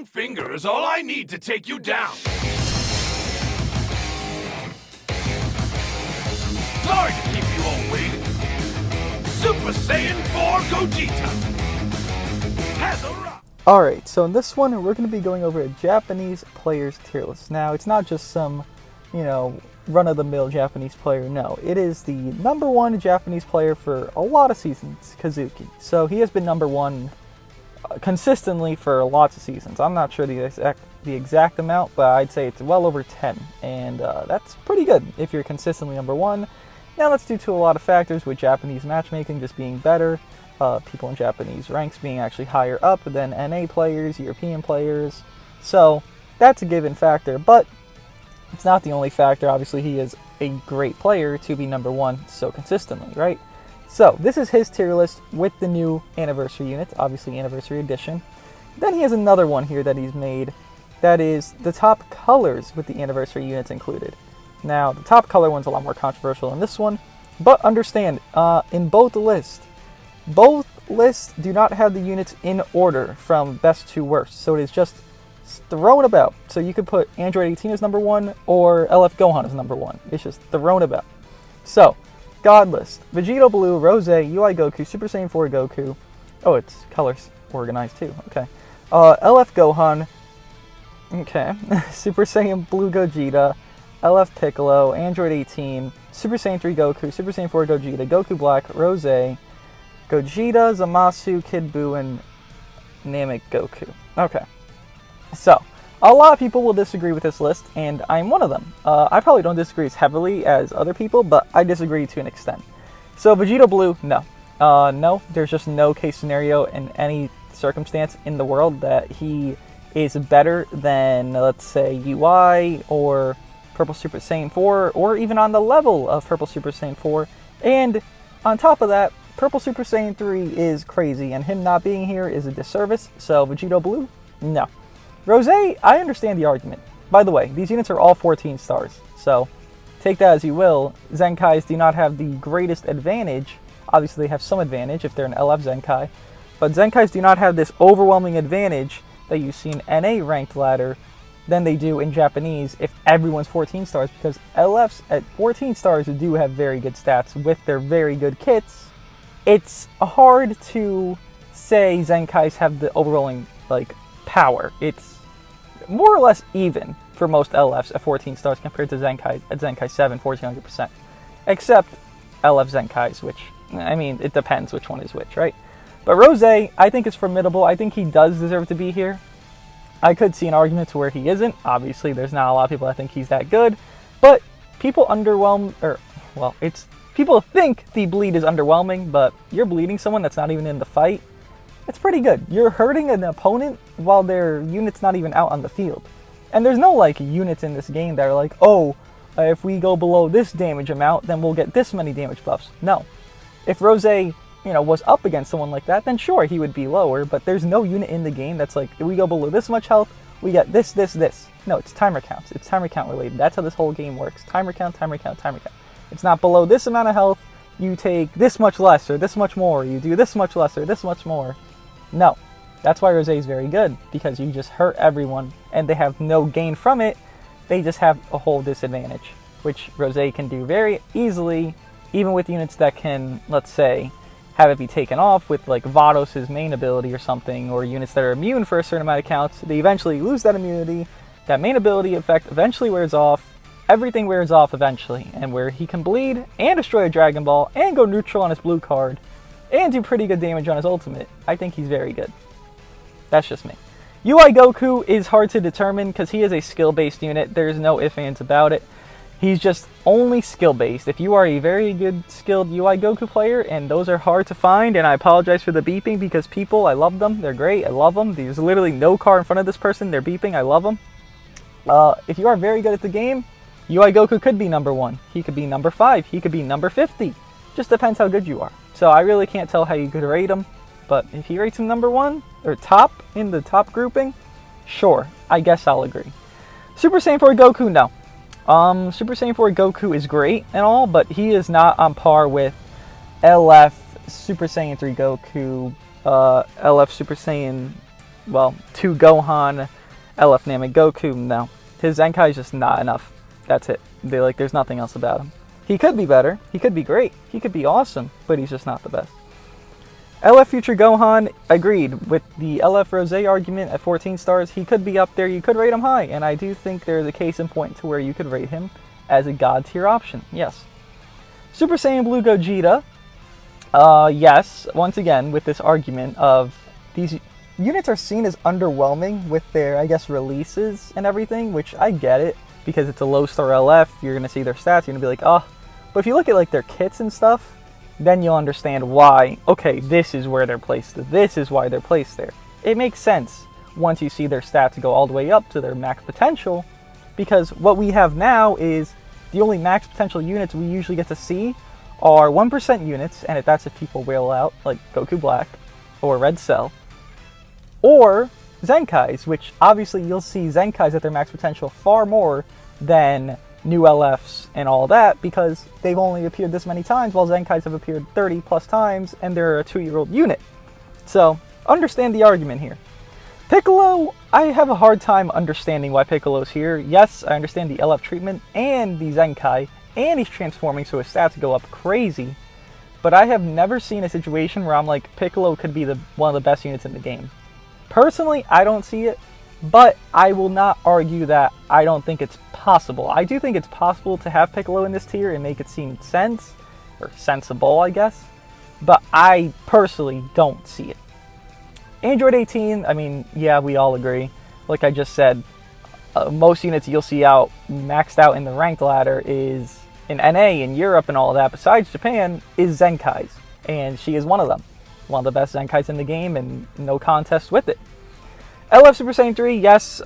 One finger is all I need to take you down. Sorry to keep you all waiting. Super Saiyan 4 Gogeta has arrived. Alright, so in this one, we're going to be going over a Japanese player's tier list. Now, it's not just some, run-of-the-mill Japanese player. No, it is the number one Japanese player for a lot of seasons, Kazuki. So he has been number one consistently for lots of seasons. I'm not sure the exact amount, but I'd say it's well over 10. And that's pretty good if you're consistently number one. Now, that's due to a lot of factors, with Japanese matchmaking just being better. People in Japanese ranks being actually higher up than NA players, European players. So that's a given factor, but it's not the only factor. Obviously, he is a great player to be number one so consistently, right? So this is his tier list with the new anniversary units, obviously anniversary edition. Then he has another one here that he's made that is the top colors with the anniversary units included. Now, the top color one's a lot more controversial than this one, but understand, in both lists do not have the units in order from best to worst, so it is just thrown about. So you could put Android 18 as number one or LF Gohan as number one. It's just thrown about. So, God list: Vegeta Blue, Rose, UI Goku, Super Saiyan 4 Goku. Oh, it's colors organized too. Okay. LF Gohan. Okay. Super Saiyan Blue Gogeta, LF Piccolo, Android 18, Super Saiyan 3 Goku, Super Saiyan 4 Gogeta, Goku Black, Rose, Gogeta, Zamasu, Kid Buu, and Namek Goku. Okay. So, a lot of people will disagree with this list, and I'm one of them. I probably don't disagree as heavily as other people, but I disagree to an extent. So, Vegeta Blue, no. No, there's just no case scenario in any circumstance in the world that he is better than, let's say, UI or Purple Super Saiyan 4, or even on the level of Purple Super Saiyan 4. And on top of that, Purple Super Saiyan 3 is crazy, and him not being here is a disservice. So, Vegeta Blue, no. Rose, I understand the argument. By the way, these units are all 14 stars, so take that as you will. Zenkais do not have the greatest advantage. Obviously, they have some advantage if they're an LF Zenkai, but Zenkais do not have this overwhelming advantage that you see in NA ranked ladder than they do in Japanese if everyone's 14 stars, because LFs at 14 stars do have very good stats with their very good kits. It's hard to say Zenkais have the overwhelming, power. It's more or less even for most LFs at 14 stars compared to Zenkai at Zenkai 7, 1400%. Except LF Zenkais, which, it depends which one is which, right? But Rose, I think is formidable. I think he does deserve to be here. I could see an argument to where he isn't. Obviously, there's not a lot of people that think he's that good. But people people think the bleed is underwhelming, but you're bleeding someone that's not even in the fight. It's pretty good. You're hurting an opponent while their unit's not even out on the field. And there's no, units in this game that are if we go below this damage amount, then we'll get this many damage buffs. No. If Rose, was up against someone like that, then sure, he would be lower, but there's no unit in the game that's if we go below this much health, we get this, this, this. No, it's timer counts. It's timer count related. That's how this whole game works. Timer count, timer count, timer count. It's not below this amount of health, you take this much less, or this much more, you do this much less, or this much more. No. That's why Rose is very good, because you just hurt everyone, and they have no gain from it. They just have a whole disadvantage, which Rose can do very easily, even with units that can, let's say, have it be taken off with Vados' main ability or something, or units that are immune for a certain amount of counts. They eventually lose that immunity. That main ability effect eventually wears off. Everything wears off eventually, and where he can bleed and destroy a Dragon Ball and go neutral on his blue card and do pretty good damage on his ultimate, I think he's very good. That's just me. UI Goku is hard to determine because he is a skill-based unit. There's no ifs, ands about it. He's just only skill-based. If you are a very good skilled UI Goku player, and those are hard to find, and I apologize for the beeping because people, I love them. They're great. I love them. There's literally no car in front of this person. They're beeping. I love them. If you are very good at the game, UI Goku could be number 1. He could be number 5. He could be number 50. Just depends how good you are. So I really can't tell how you could rate him. But if he rates him number 1, or top, in the top grouping, sure, I guess I'll agree. Super Saiyan 4 Goku, no. Super Saiyan 4 Goku is great and all, but he is not on par with LF Super Saiyan 3 Goku, LF Super Saiyan well, to Gohan, LF Namek Goku, no. His Zenkai is just not enough. That's it. There's nothing else about him. He could be better. He could be great. He could be awesome, but he's just not the best. LF Future Gohan, agreed. With the LF Rose argument at 14 stars, he could be up there. You could rate him high, and I do think there's a case in point to where you could rate him as a god tier option. Yes. Super Saiyan Blue Gogeta, yes, once again, with this argument of these units are seen as underwhelming with their, I guess, releases and everything, which I get it, because it's a low star LF, you're going to see their stats, you're going to be like, oh. But if you look at like their kits and stuff, then you'll understand why, okay, this is where they're placed, this is why they're placed there. It makes sense once you see their stats go all the way up to their max potential, because what we have now is the only max potential units we usually get to see are 1% units, and if that's if people whale out, like Goku Black or Red Cell, or Zenkais, which obviously you'll see Zenkais at their max potential far more than new LFs and all that, because they've only appeared this many times, while Zenkais have appeared 30 plus times, and they're a 2-year-old unit. So, understand the argument here. Piccolo, I have a hard time understanding why Piccolo's here. Yes, I understand the LF treatment and the Zenkai, and he's transforming so his stats go up crazy, but I have never seen a situation where I'm like, Piccolo could be one of the best units in the game. Personally, I don't see it, but I will not argue that I don't think it's possible. I do think it's possible to have Piccolo in this tier and make it seem sensible, I guess, but I personally don't see it. Android 18, I mean, yeah, we all agree. Like I just said, most units you'll see out maxed out in the ranked ladder is in NA, in Europe and all of that, besides Japan, is Zenkai's. And she is one of them. One of the best Zenkai's in the game, and no contest with it. LF Super Saiyan 3, yes,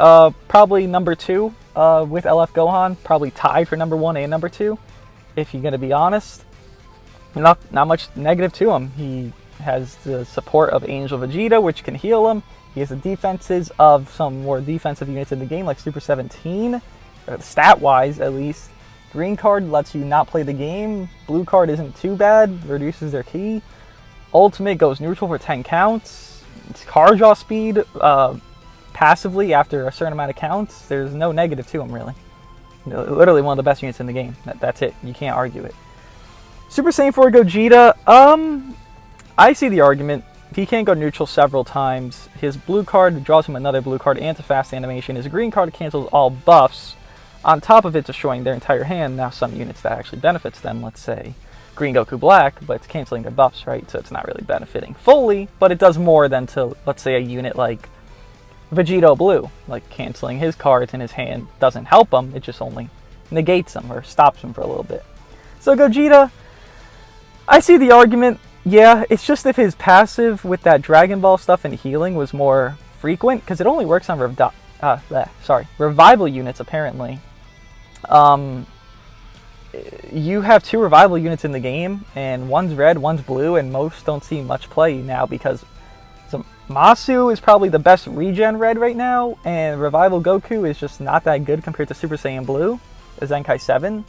probably number 2 with LF Gohan. Probably tied for number 1 and number 2, if you're going to be honest. Not much negative to him. He has the support of Angel Vegeta, which can heal him. He has the defenses of some more defensive units in the game, like Super 17, stat-wise at least. Green card lets you not play the game. Blue card isn't too bad, reduces their ki. Ultimate goes neutral for 10 counts. It's card draw speed passively after a certain amount of counts. There's no negative to him, really. Literally one of the best units in the game. That's it. You can't argue it. Super Saiyan 4 Gogeta, I see the argument. He can go neutral several times. His blue card draws him another blue card and to fast animation. His green card cancels all buffs, on top of it destroying their entire hand. Now some units that actually benefits them, let's say Green Goku Black, but it's canceling their buffs, right? So it's not really benefiting fully, but it does more than to, let's say, a unit like Vegito Blue. Like canceling his cards in his hand doesn't help him, it just only negates him or stops him for a little bit. So Gogeta, I see the argument. Yeah, it's just if his passive with that Dragon Ball stuff and healing was more frequent, because it only works on revival units apparently. You have 2 revival units in the game, and one's red, one's blue, and most don't see much play now because Zamasu is probably the best regen red right now, and Revival Goku is just not that good compared to Super Saiyan Blue, Zenkai 7.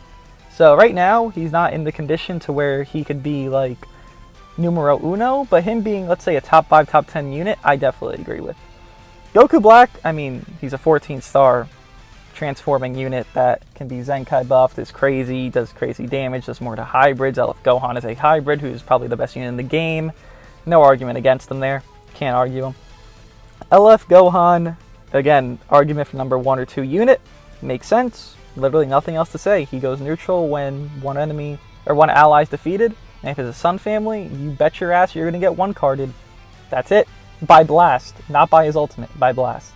So right now, he's not in the condition to where he could be like numero uno, but him being, let's say, a top 5, top 10 unit, I definitely agree with. Goku Black, I mean, he's a 14-star transforming unit that can be Zenkai buffed, is crazy, does crazy damage, does more to hybrids. LF Gohan is a hybrid who's probably the best unit in the game. No argument against him there. Can't argue him. LF Gohan, again, argument for number 1 or 2 unit. Makes sense. Literally nothing else to say. He goes neutral when one ally is defeated. And if it's a Sun family, you bet your ass you're going to get 1-carded. That's it. By blast. Not by his ultimate. By blast.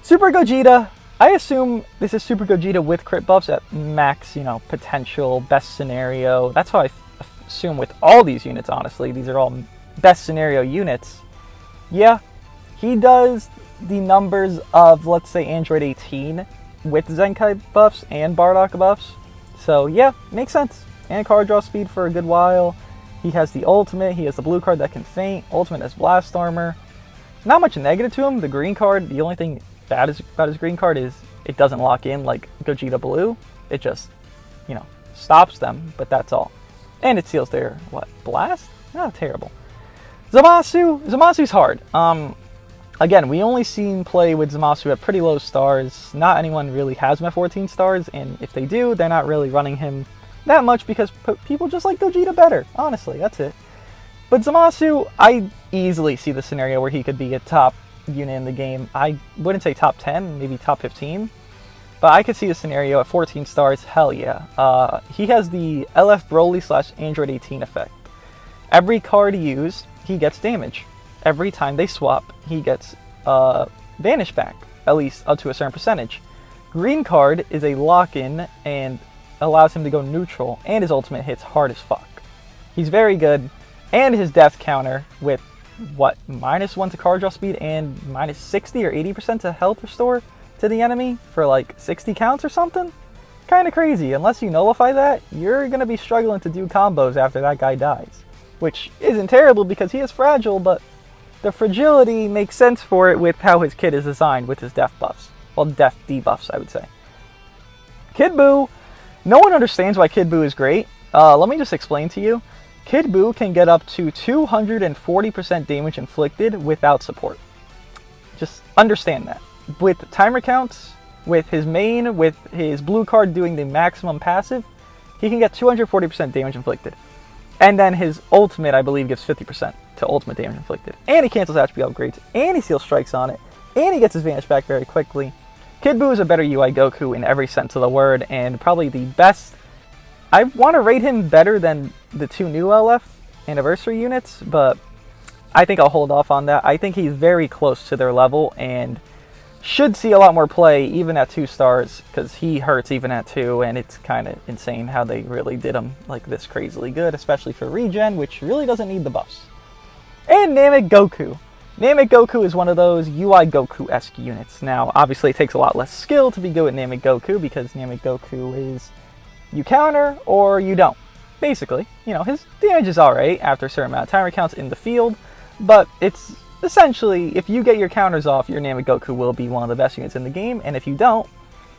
Super Gogeta. I assume this is Super Gogeta with crit buffs at max, potential, best scenario. That's how I assume with all these units, honestly. These are all best scenario units. Yeah, he does the numbers of, let's say, Android 18 with Zenkai buffs and Bardock buffs. So yeah, makes sense. And card draw speed for a good while. He has the ultimate. He has the blue card that can feint. Ultimate has blast armor. Not much negative to him. The green card, the only thing bad about his green card is it doesn't lock in like Gogeta Blue. It just, stops them, but that's all. And it seals their, blast? Not terrible. Zamasu's hard. again, we only seen play with Zamasu at pretty low stars. Not anyone really has him at 14 stars, and if they do, they're not really running him that much because people just like Gogeta better. Honestly, that's it. But Zamasu, I easily see the scenario where he could be a top unit in the game. I wouldn't say top 10, maybe top 15. But I could see the scenario at 14 stars, hell yeah. He has the LF Broly / Android 18 effect. Every card used, he gets damage. Every time they swap, he gets Vanish back, at least up to a certain percentage. Green card is a lock-in and allows him to go neutral, and his ultimate hits hard as fuck. He's very good, and his death counter with, what, -1 to card draw speed and -60 or 80% to health restore to the enemy for like 60 counts or something? Kinda crazy. Unless you nullify that, you're gonna be struggling to do combos after that guy dies. Which isn't terrible because he is fragile, but the fragility makes sense for it with how his kit is designed with his death buffs. Well, death debuffs, I would say. Kid Buu, no one understands why Kid Buu is great. Let me just explain to you. Kid Buu can get up to 240% damage inflicted without support. Just understand that. With timer counts, with his main, with his blue card doing the maximum passive, he can get 240% damage inflicted. And then his ultimate, I believe, gives 50% to ultimate damage inflicted. And he cancels attribute upgrades, and he steals strikes on it, and he gets his Vanish back very quickly. Kid Buu is a better UI Goku in every sense of the word, and probably the best. I want to rate him better than the two new LF anniversary units, but I think I'll hold off on that. I think he's very close to their level, and should see a lot more play even at 2 stars, because he hurts even at 2, and it's kind of insane how they really did him like this crazily good, especially for regen, which really doesn't need the buffs. And Namek Goku. Namek Goku is one of those UI Goku-esque units. Now, obviously it takes a lot less skill to be good at Namek Goku, because Namek Goku is you counter or you don't. Basically, you know, his damage is alright after a certain amount of timer counts in the field, but it's essentially, if you get your counters off, your Namek Goku will be one of the best units in the game, and if you don't,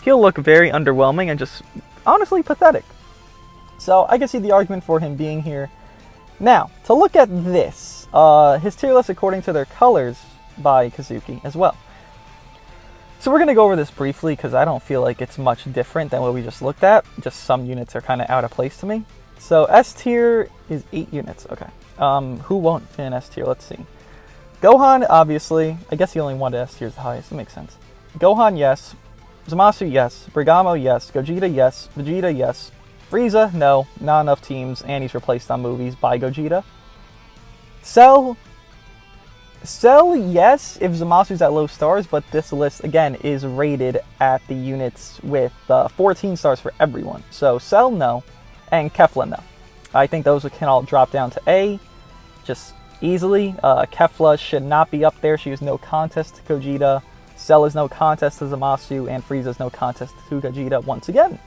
he'll look very underwhelming and just honestly pathetic. So I can see the argument for him being here. Now, to look at this, his tier list according to their colors by Kazuki as well. So we're going to go over this briefly because I don't feel like it's much different than what we just looked at. Just some units are kind of out of place to me. So S tier is 8 units. Okay. Who won't fit in S tier? Let's see. Gohan, obviously. I guess he only wanted S tier as the highest. That makes sense. Gohan, yes. Zamasu, yes. Bergamo, yes. Gogeta, yes. Vegeta, yes. Frieza, no. Not enough teams, and he's replaced on movies by Gogeta. Cell, yes, if Zamasu's at low stars, but this list, again, is rated at the units with 14 stars for everyone. So Cell, no. And Kefla, no. I think those can all drop down to A, just easily. Kefla should not be up there. She is no contest to Gogeta. Cell is no contest to Zamasu, and Frieza is no contest to Gogeta once again.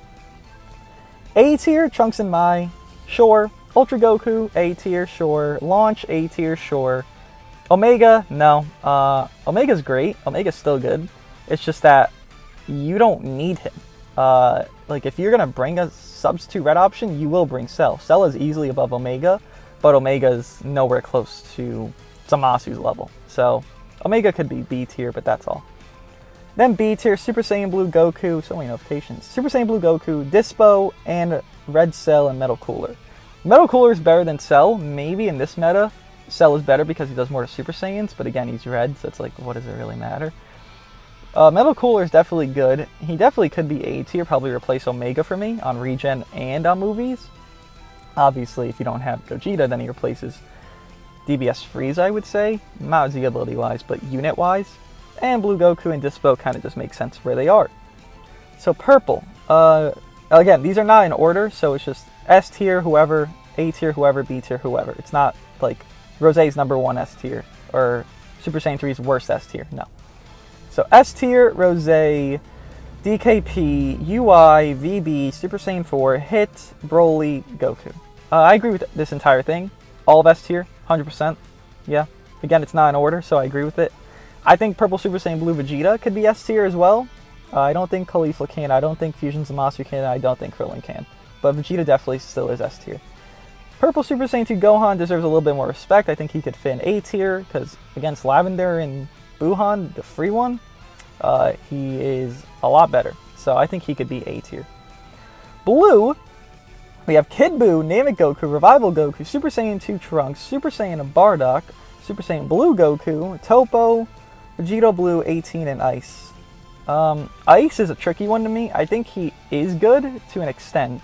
A tier, Trunks and Mai, sure. Ultra Goku, A tier, sure. Launch, A tier, sure. Omega, no. Omega's great. Omega's still good. It's just that you don't need him. Like, if you're going to bring a substitute red option, you will bring Cell. Cell is easily above Omega, but Omega's nowhere close to Zamasu's level. So, Omega could be B tier, but that's all. Then B tier, Super Saiyan Blue Goku, so many notifications. Super Saiyan Blue Goku, Dispo, and Red Cell and Metal Cooler. Metal Cooler is better than Cell, maybe in this meta. Cell is better because he does more to Super Saiyans, but again, he's red, so it's like, what does it really matter? Metal Cooler is definitely good. He definitely could be A tier, probably replace Omega for me on regen and on movies. Obviously, if you don't have Gogeta, then he replaces DBS Frieza, I would say. Not viability wise, but unit wise. And Blue Goku and Dispo kind of just make sense where they are. So Purple. Again, these are not in order, so it's just S tier, whoever, A tier, whoever, B tier, whoever. It's not like Rosé's #1 S tier, or Super Saiyan 3's worst S tier, no. So S tier, Rosé, DKP, UI, VB, Super Saiyan 4, Hit, Broly, Goku. I agree with this entire thing. All of S tier, 100%. Yeah. Again, it's not in order, so I agree with it. I think Purple Super Saiyan Blue Vegeta could be S tier as well. I don't think Khalifa can, I don't think Fusion Zamasu can, I don't think Krillin can. But Vegeta definitely still is S tier. Purple Super Saiyan 2 Gohan deserves a little bit more respect. I think he could fit in A tier, because against Lavender and Buhan, the free one, he is a lot better. So I think he could be A tier. Blue, we have Kid Buu, Namek Goku, Revival Goku, Super Saiyan 2 Trunks, Super Saiyan Bardock, Super Saiyan Blue Goku, Topo, Vegito Blue, 18, and Ice. Ice is a tricky one to me. I think he is good to an extent.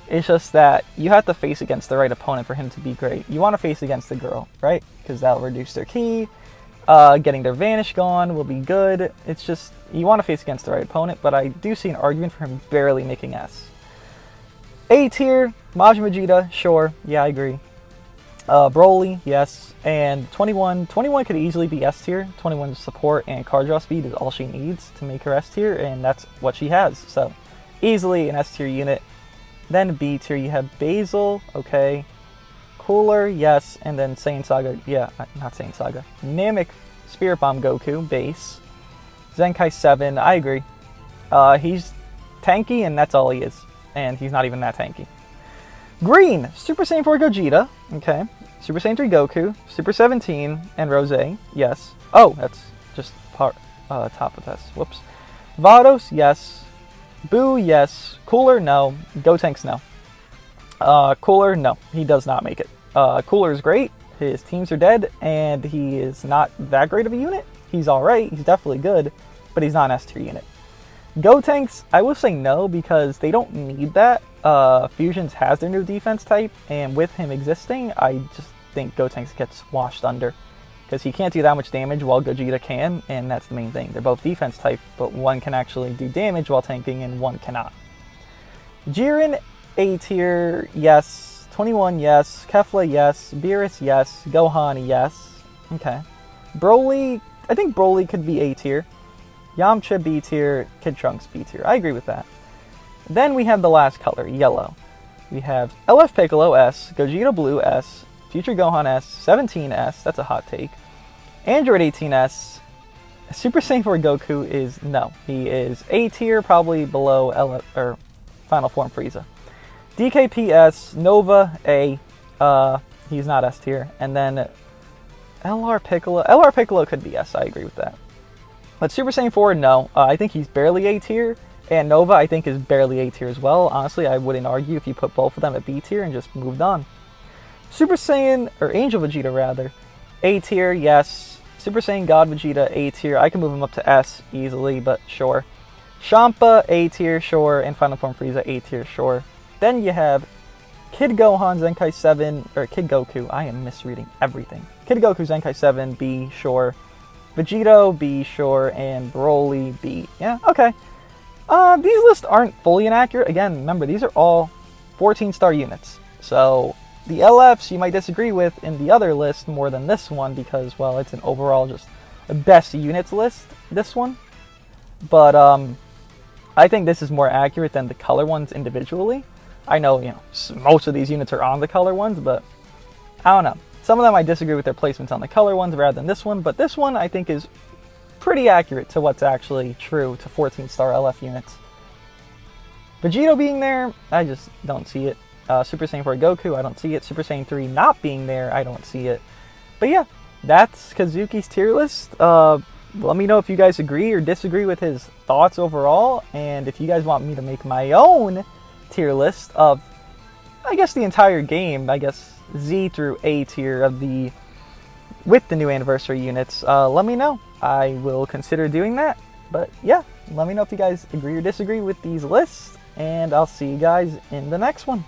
It's just that you have to face against the right opponent for him to be great. You want to face against the girl, right? Because that'll reduce their ki. Getting their vanish gone will be good. It's just, you want to face against the right opponent, but I do see an argument for him barely making S. A tier, Majin Vegeta, sure. Yeah, I agree. Broly, yes. And 21 could easily be S tier. 21's support and card draw speed is all she needs to make her S tier, and that's what she has. So, easily an S tier unit. Then B tier, you have Basil, okay. Cooler, yes. And then Saiyan Saga, yeah, not Saiyan Saga. Namek Spirit Bomb Goku, base. Zenkai 7, I agree. He's tanky, and that's all he is. And he's not even that tanky. Green, Super Saiyan 4 Gogeta, okay. Super Saiyan 3 Goku, Super 17, and Rose, yes. Oh, that's just top of S, whoops. Vados, yes. Boo, yes. Cooler, no. Gotenks, no. Cooler, no. He does not make it. Cooler is great. His teams are dead, and he is not that great of a unit. He's alright. He's definitely good, but he's not an S tier unit. Gotenks, I will say no, because they don't need that. Fusions has their new defense type, and with him existing, I just think Gotenks gets washed under. Because he can't do that much damage while Gogeta can, and that's the main thing. They're both defense type, but one can actually do damage while tanking, and one cannot. Jiren, A tier, yes. 21, yes. Kefla, yes. Beerus, yes. Gohan, yes. Okay. Broly, I think Broly could be A tier. Yamcha, B tier. Kid Trunks, B tier. I agree with that. Then we have the last color, yellow. We have LF Piccolo, S. Gogeta Blue, S. Future Gohan, S. 17, S. That's a hot take. Android 18S, Super Saiyan 4 Goku is no. He is A tier, probably below or Final Form Frieza. DKPS, Nova, A. He's not S tier. And then LR Piccolo could be S, I agree with that. But Super Saiyan 4, no. I think he's barely A tier. And Nova, I think, is barely A tier as well. Honestly, I wouldn't argue if you put both of them at B tier and just moved on. Super Saiyan, or Angel Vegeta rather, A tier, yes. Super Saiyan God Vegeta, A tier. I can move him up to S easily, but sure. Champa, A tier, sure. And Final Form Frieza, A tier, sure. Then you have Kid Gohan, Zenkai 7, or Kid Goku. I am misreading everything. Kid Goku, Zenkai 7, B, sure. Vegito, B, sure. And Broly, B. Yeah, okay. These lists aren't fully inaccurate. Again, remember, these are all 14-star units. So the LFs you might disagree with in the other list more than this one because, well, it's an overall just a best units list, this one. But I think this is more accurate than the color ones individually. I know, most of these units are on the color ones, but I don't know. Some of them I disagree with their placements on the color ones rather than this one, but this one I think is pretty accurate to what's actually true to 14-star LF units. Vegito being there, I just don't see it. Super Saiyan 4 Goku, I don't see it. Super Saiyan 3 not being there, I don't see it. But yeah, that's Kazuki's tier list. Let me know if you guys agree or disagree with his thoughts overall, and if you guys want me to make my own tier list of, I guess, the entire game, I guess Z through A tier of with the new anniversary units, let me know. I will consider doing that. But yeah, let me know if you guys agree or disagree with these lists, and I'll see you guys in the next one.